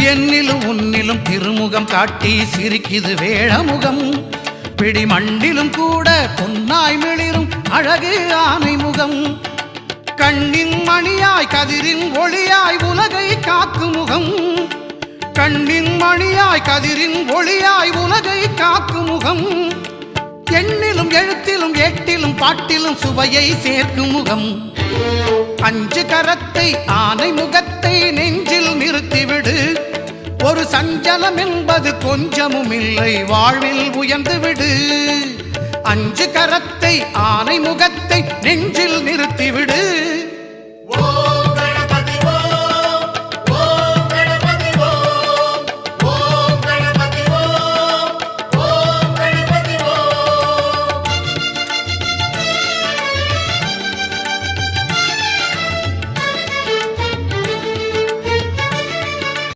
என்னிலும் உன்னிலும் திருமுகம் காட்டி சிரிக்குது வேழமுகம் பிடி மண்டிலும் கூட பொன்னாய் மிளிரும் அழகு ஆனை முகம் கண்ணின் மணியாய் கதிரின் ஒளியாய் உலகை காக்கும் முகம் கண்ணின் மணியாய் கதிரின் ஒளியாய் உலகை காக்கும் முகம் எண்ணிலும் எழுத்திலும் ஏட்டிலும் பாட்டிலும் சுவையை சேர்க்கும் முகம் அஞ்சு கரத்தை ஆனை முகத்தை நெஞ்சில் நிறுத்திவிடு ஒரு சஞ்சலம் என்பது கொஞ்சமும் இல்லை வாழ்வில் உயர்ந்து விடு அஞ்சு கரத்தை ஆனை முகத்தை நெஞ்சில் நிறுத்திவிடு